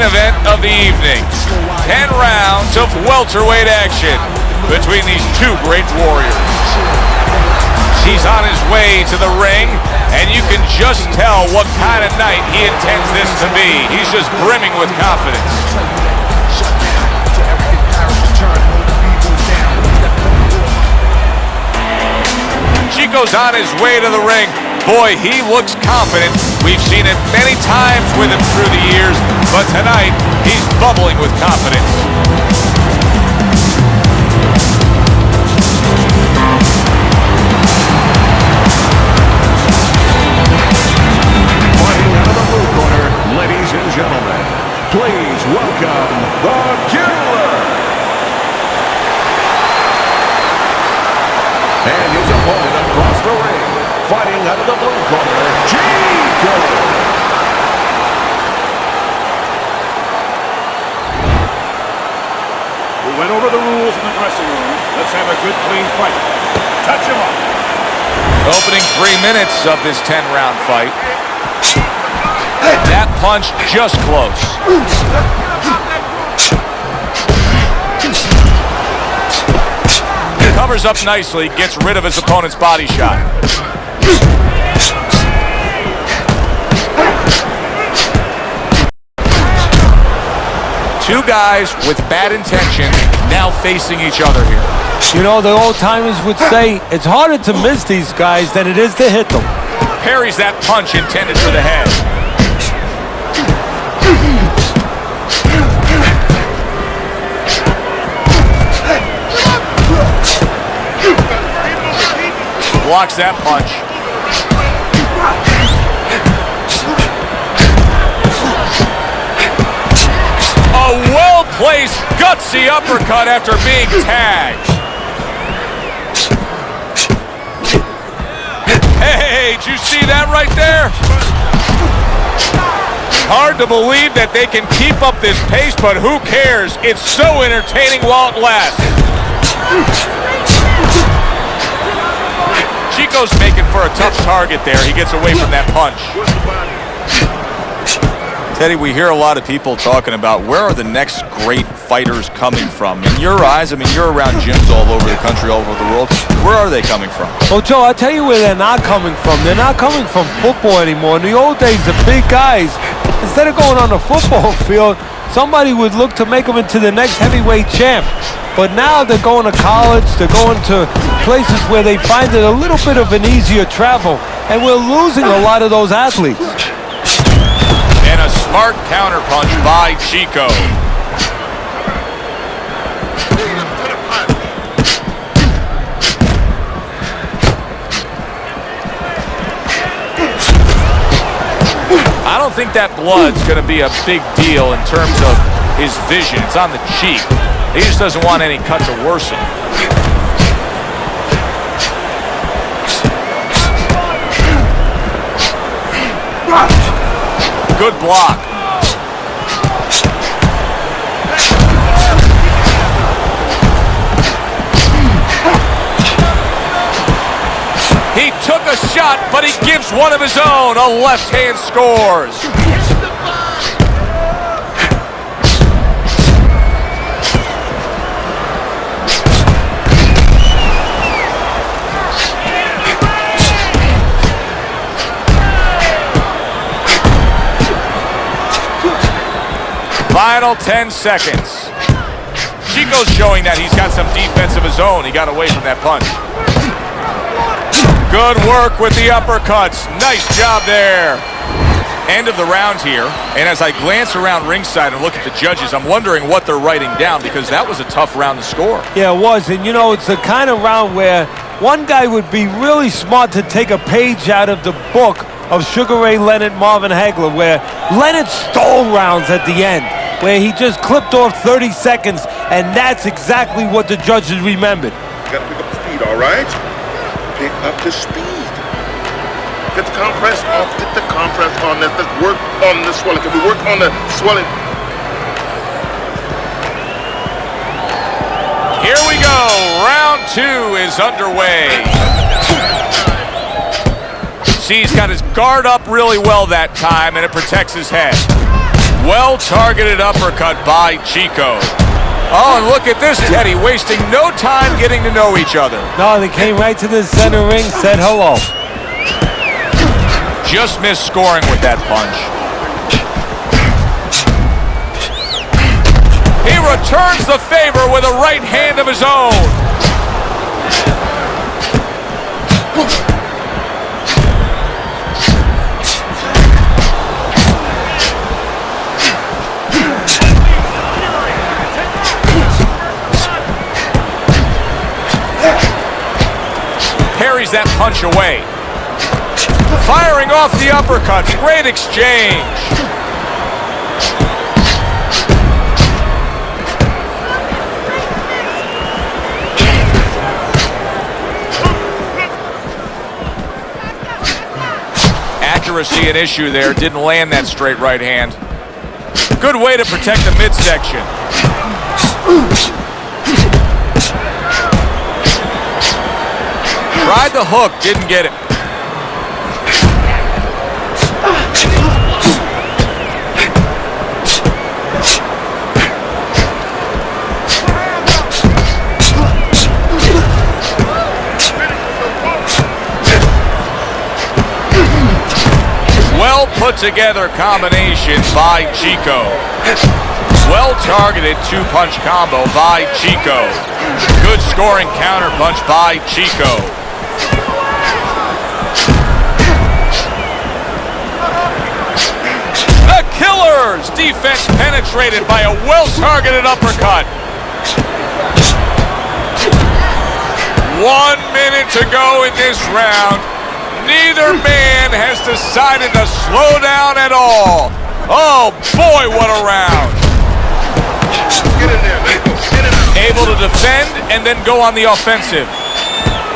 event of the evening. 10 rounds of welterweight action between these two great warriors. He's on his way to the ring, and you can just tell what kind of night he intends this to be. He's just brimming with confidence. Chico's on his way to the ring. Boy, he looks confident. We've seen it many times with him through the years, but tonight, he's bubbling with confidence. Fighting out of the blue corner, ladies and gentlemen, please welcome the Killer. And his opponent across the ring, fighting out of the blue corner, Chico. We went over the rules in the dressing room. Let's have a good, clean fight. Touch him up. Opening 3 minutes of this 10-round fight. That punch just close. Covers up nicely, gets rid of his opponent's body shot. Two guys with bad intention now facing each other here. You know, the old-timers would say it's harder to miss these guys than it is to hit them. Parries that punch intended for the head. Blocks that punch. A well-placed, gutsy uppercut after being tagged. Hey, did you see that right there? Hard to believe that they can keep up this pace, but who cares? It's so entertaining while it lasts. Chico's making for a tough target there. He gets away from that punch. Teddy, we hear a lot of people talking about where are the next great fighters coming from. In your eyes, I mean, you're around gyms all over the country, all over the world. Where are they coming from? Well, Joe, I'll tell you where they're not coming from. They're not coming from football anymore. In the old days, the big guys, instead of going on the football field, somebody would look to make them into the next heavyweight champ. But now they're going to college, they're going to places where they find it a little bit of an easier travel. And we're losing a lot of those athletes. And a smart counterpunch by Chico. I don't think that blood's going to be a big deal in terms of his vision. It's on the cheek. He just doesn't want any cut to worsen. Good block. He took a shot, but he gives one of his own. A left hand scores. Final 10 seconds. Chico's showing that he's got some defense of his own. He got away from that punch. Good work with the uppercuts. Nice job there. End of the round here. And as I glance around ringside and look at the judges, I'm wondering what they're writing down because that was a tough round to score. Yeah, it was. And, you know, it's the kind of round where one guy would be really smart to take a page out of the book of Sugar Ray Leonard, Marvin Hagler, where Leonard stole rounds at the end, where he just clipped off 30 seconds, and that's exactly what the judges remembered. You gotta pick up the speed, all right? Pick up the speed. Get the compress off, get the compress on. Let's work on the swelling. Can we work on the swelling? Here we go. Round 2 is underway. See, he's got his guard up really well that time, and it protects his head. Well-targeted uppercut by Chico. Oh, and look at this, Teddy, wasting no time getting to know each other. No, they came right to the center ring, said hello. Just missed scoring with that punch. He returns the favor with a right hand of his own. Parries that punch away. Firing off the uppercuts. Great exchange. Accuracy an issue there. Didn't land that straight right hand. Good way to protect the midsection. Tried the hook, didn't get it. Well put together combination by Chico. Well targeted two-punch combo by Chico. Good scoring counterpunch by Chico. The Killers! Defense penetrated by a well-targeted uppercut. 1 minute to go in this round. Neither man has decided to slow down at all. Oh boy, what a round. Get in there, man. Get in there. Able to defend and then go on the offensive.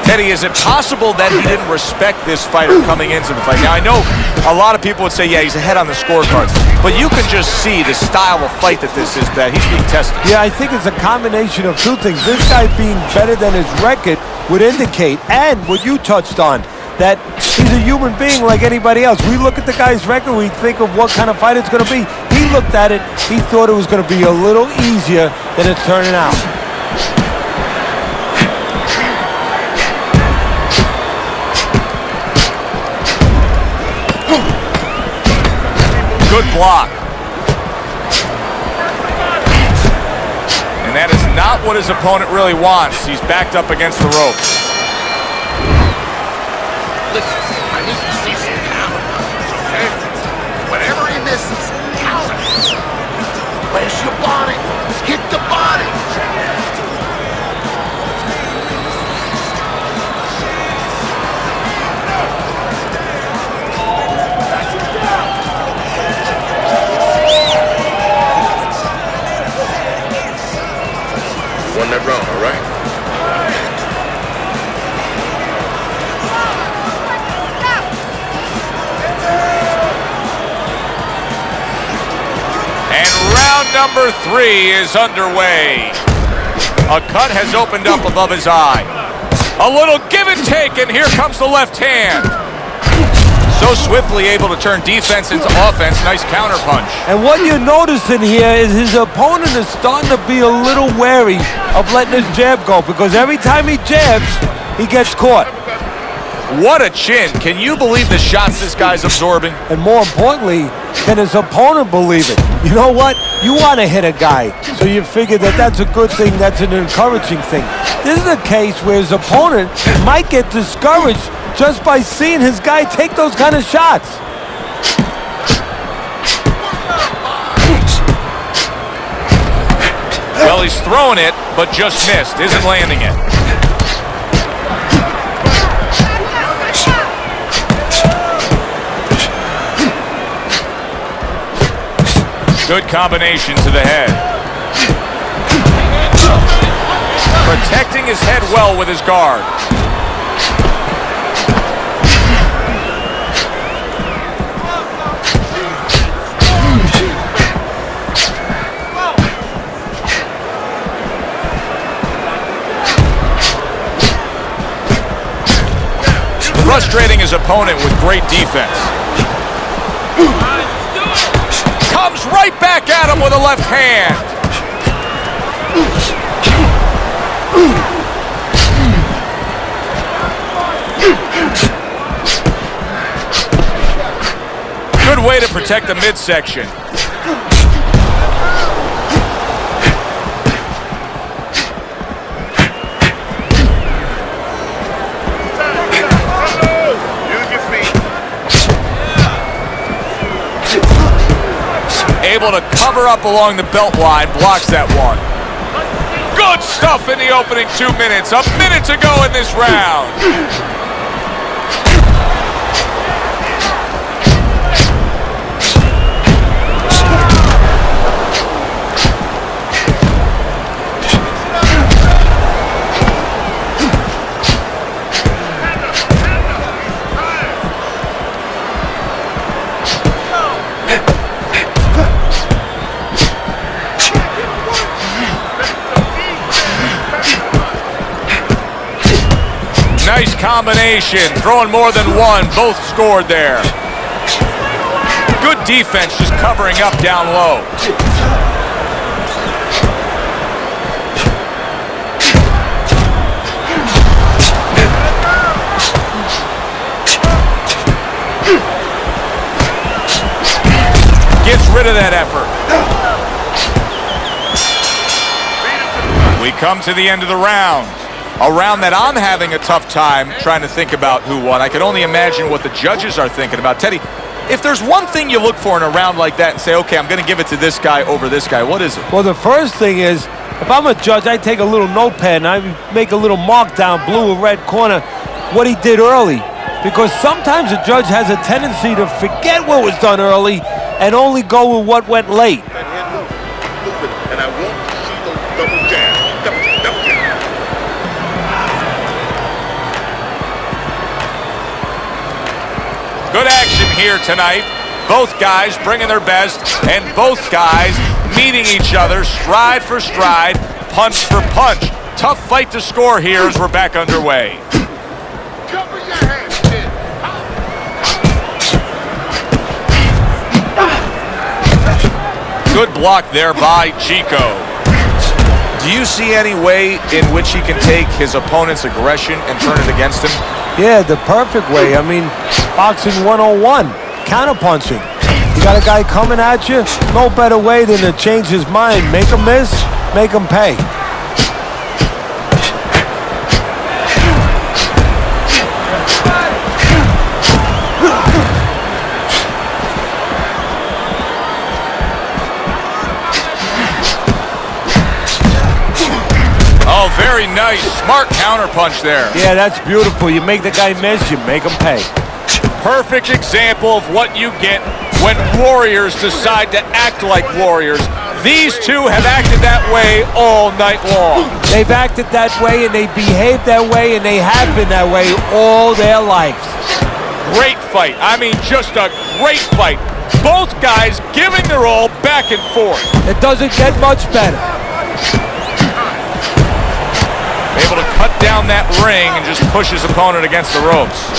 Teddy, is it possible that he didn't respect this fighter coming into the fight? Now, I know a lot of people would say, yeah, he's ahead on the scorecards, but you can just see the style of fight that this is, that he's being tested. Yeah, I think it's a combination of two things. This guy being better than his record would indicate, and what you touched on, that he's a human being like anybody else. We look at the guy's record, we think of what kind of fight it's going to be. He looked at it, he thought it was going to be a little easier than it's turning out. Good block. And that is not what his opponent really wants. He's backed up against the ropes. Listen, I need to see some power. Okay? Whatever he misses, count it. Place your body. Hit the body. You won that round, all right? Number 3 is underway. A cut has opened up above his eye. A little give and take, and here comes the left hand. So swiftly able to turn defense into offense. Nice counterpunch. And what you're noticing here is his opponent is starting to be a little wary of letting his jab go, because every time he jabs, he gets caught. What a chin. Can you believe the shots this guy's absorbing? And more importantly, can his opponent believe it? You know what? You want to hit a guy, so you figure that that's a good thing, that's an encouraging thing. This is a case where his opponent might get discouraged just by seeing his guy take those kind of shots. Well, he's throwing it, but just missed. Isn't landing it. Good combination to the head. Protecting his head well with his guard. Frustrating his opponent with great defense. comes right back at him with a left hand. Good way to protect the midsection. Able to cover up along the belt line, blocks that one. Good stuff in the opening 2 minutes. A minute to go in this round. Nice combination, throwing more than one, both scored there. Good defense, just covering up down low. Gets rid of that effort. We come to the end of the round. A round that I'm having a tough time trying to think about who won. I can only imagine what the judges are thinking about. Teddy, if there's one thing you look for in a round like that and say, okay, I'm going to give it to this guy over this guy, what is it? Well, the first thing is, if I'm a judge, I take a little notepad and I make a little mark down blue or red corner what he did early. Because sometimes a judge has a tendency to forget what was done early and only go with what went late. And I want to see those double jabs. Double jabs. Good action here tonight. Both guys bringing their best, and both guys meeting each other stride for stride, punch for punch. Tough fight to score here as we're back underway. Cover your hands, kid. Good block there by Chico. Do you see any way in which he can take his opponent's aggression and turn it against him? Yeah, the perfect way. I mean, boxing 101, counterpunching. You got a guy coming at you, no better way than to change his mind. Make him miss, make him pay. Oh, very nice. Smart counterpunch there. Yeah, that's beautiful. You make the guy miss, you make him pay. Perfect example of what you get when warriors decide to act like warriors. These two have acted that way all night long. They've acted that way and they behaved that way and they have been that way all their lives. Great fight. I mean, just a great fight. Both guys giving their all back and forth. It doesn't get much better. Able to cut down that ring and just push his opponent against the ropes.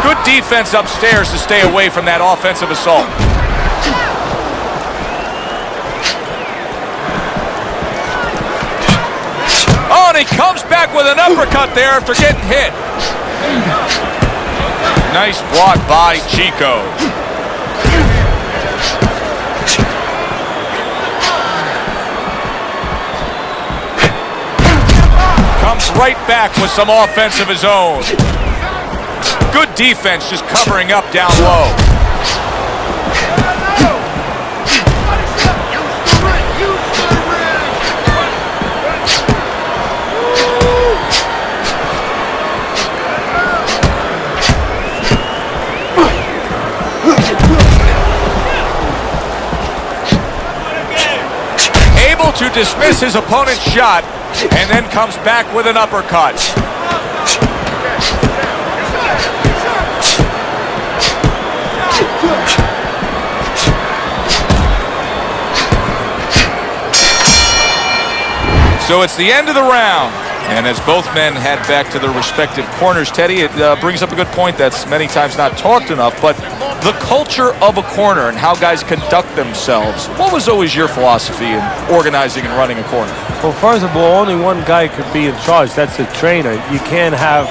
Good defense upstairs to stay away from that offensive assault. Oh, and he comes back with an uppercut there after getting hit. Nice block by Chico. Comes right back with some offense of his own. Good defense, just covering up down low. Able to dismiss his opponent's shot and then comes back with an uppercut. So it's the end of the round. And as both men head back to their respective corners, Teddy, it brings up a good point that's many times not talked enough, but the culture of a corner and how guys conduct themselves. What was always your philosophy in organizing and running a corner? Well, first of all, only one guy could be in charge. That's the trainer. You can't have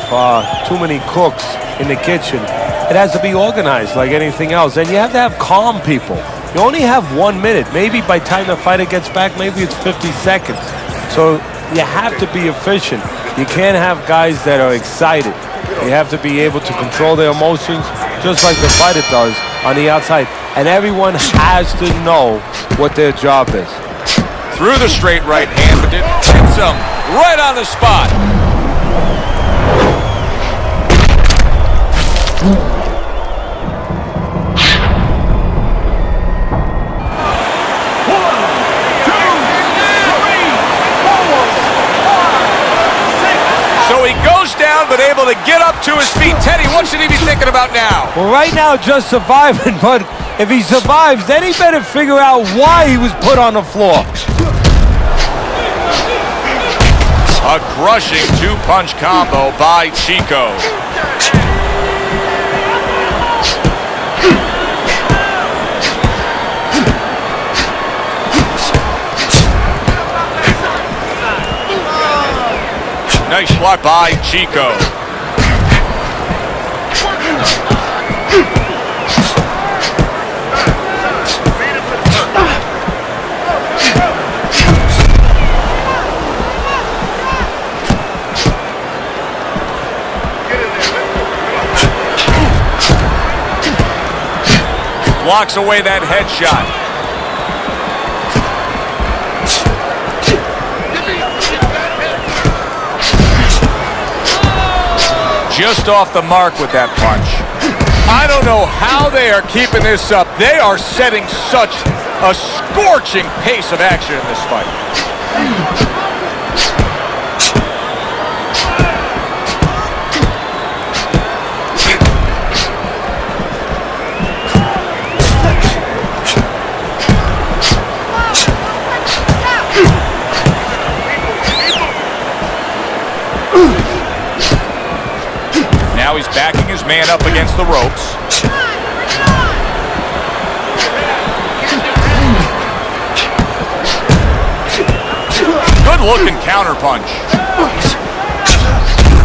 too many cooks in the kitchen. It has to be organized like anything else. And you have to have calm people. You only have 1 minute. Maybe by the time the fighter gets back, maybe it's 50 seconds. So you have to be efficient. You can't have guys that are excited. You have to be able to control their emotions just like the fighter does on the outside. And everyone has to know what their job is. Through the straight right hand, but it hits him right on the spot. So he goes down, but able to get up to his feet. Teddy, what should he be thinking about now? Well, right now, just surviving, but if he survives, then he better figure out why he was put on the floor. A crushing two-punch combo by Chico. Nice block by Chico. Blocks away that headshot. Just off the mark with that punch. I don't know how they are keeping this up. They are setting such a scorching pace of action in this fight. Now he's backing his man up against the ropes. Good looking counter punch.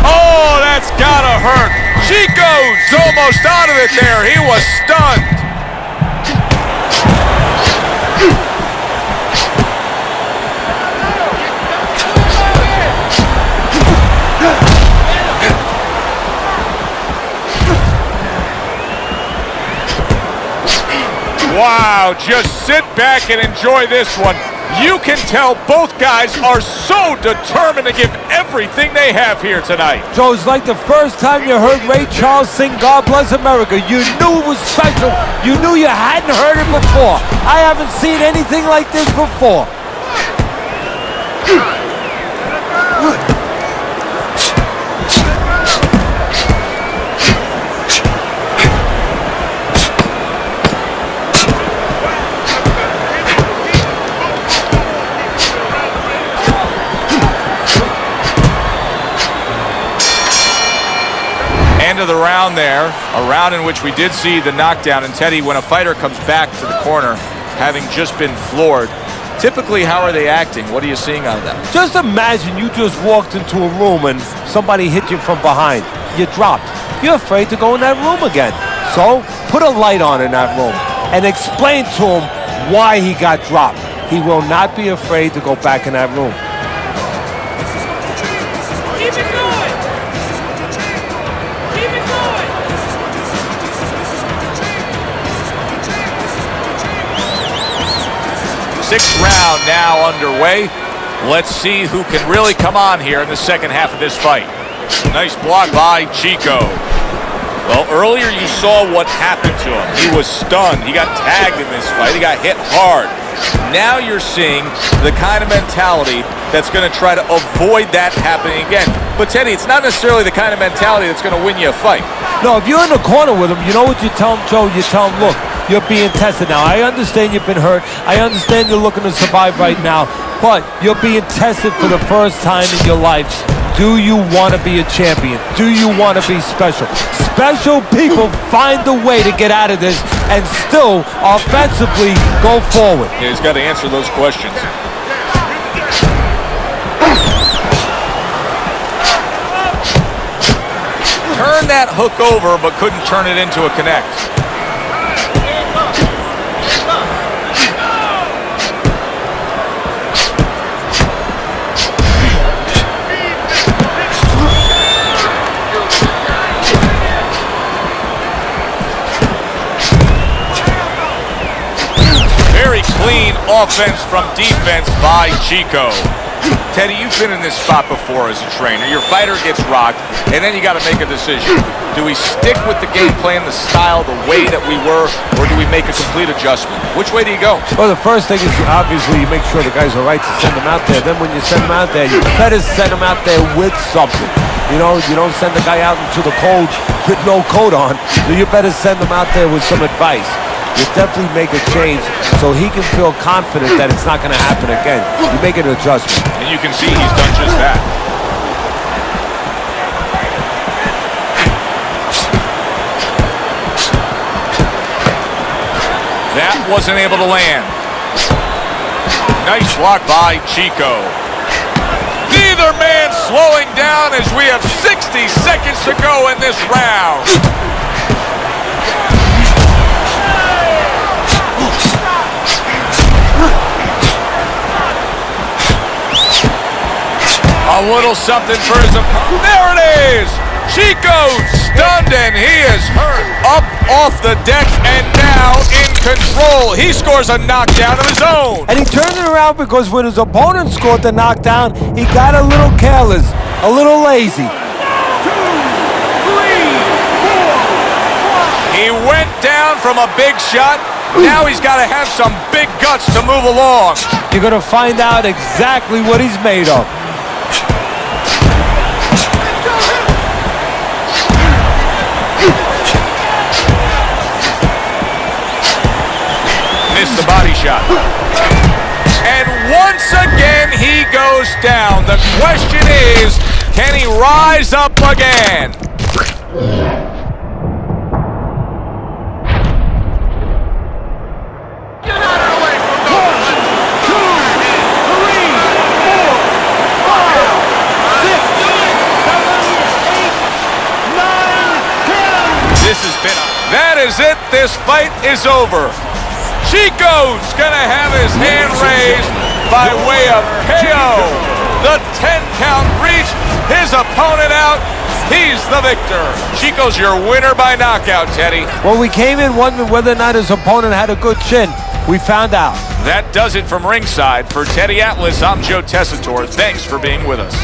Oh, that's gotta hurt. Chico's almost out of it there. He was stunned. Wow, just sit back and enjoy this one. You can tell both guys are so determined to give everything they have here tonight. Joe, it's like the first time you heard Ray Charles sing God Bless America. You knew it was special. You knew you hadn't heard it before. I haven't seen anything like this before. End of the round there, a round in which we did see the knockdown. And Teddy, when a fighter comes back to the corner having just been floored, typically how are they acting? What are you seeing out of them? Just imagine you just walked into a room and somebody hit you from behind. You dropped. You're afraid to go in that room again. So put a light on in that room and explain to him why he got dropped. He will not be afraid to go back in that room. Keep it going! Keep it going! Sixth round now underway. Let's see who can really come on here in the second half of this fight. Nice block by Chico. Well, earlier you saw what happened to him. He was stunned. He got tagged in this fight. He got hit hard. Now you're seeing the kind of mentality that's going to try to avoid that happening again. But, Teddy, it's not necessarily the kind of mentality that's going to win you a fight. No, if you're in the corner with him, you know what you tell him, Joe? You tell him, look, you're being tested now. I understand you've been hurt. I understand you're looking to survive right now. But you're being tested for the first time in your life. Do you want to be a champion? Do you want to be special? Special people find a way to get out of this and still offensively go forward. Yeah, he's got to answer those questions. Turn that hook over, but couldn't turn it into a connect. Clean offense from defense by Chico. Teddy, you've been in this spot before as a trainer. Your fighter gets rocked, and then you got to make a decision. Do we stick with the game plan, the style, the way that we were, or do we make a complete adjustment? Which way do you go? Well, the first thing is obviously you make sure the guys are right to send them out there. Then when you send them out there, you better send them out there with something. You know, you don't send the guy out into the cold with no coat on, so you better send them out there with some advice. You definitely make a change so he can feel confident that it's not going to happen again. You make an adjustment. And you can see he's done just that. That wasn't able to land. Nice block by Chico. Neither man slowing down as we have 60 seconds to go in this round. A little something for his opponent. There it is! Chico stunned and he is hurt. Up off the deck and now in control. He scores a knockdown of his own. And he turned it around because when his opponent scored the knockdown, he got a little careless, a little lazy. 1, 2, 3, 4, 5. He went down from a big shot. Now he's got to have some big guts to move along. You're going to find out exactly what he's made of. Missed the body shot. And once again, he goes down. The question is, can he rise up again? Get out of the way from the 1, 2, 3, 4, 5, 6, 7, 8, 9, 10. This has been that is it. This fight is over. Chico's gonna have his hand raised by way of KO. The 10 count reached, his opponent out. He's the victor. Chico's your winner by knockout, Teddy. When we came in wondering whether or not his opponent had a good chin, we found out. That does it from ringside. For Teddy Atlas, I'm Joe Tessitore. Thanks for being with us.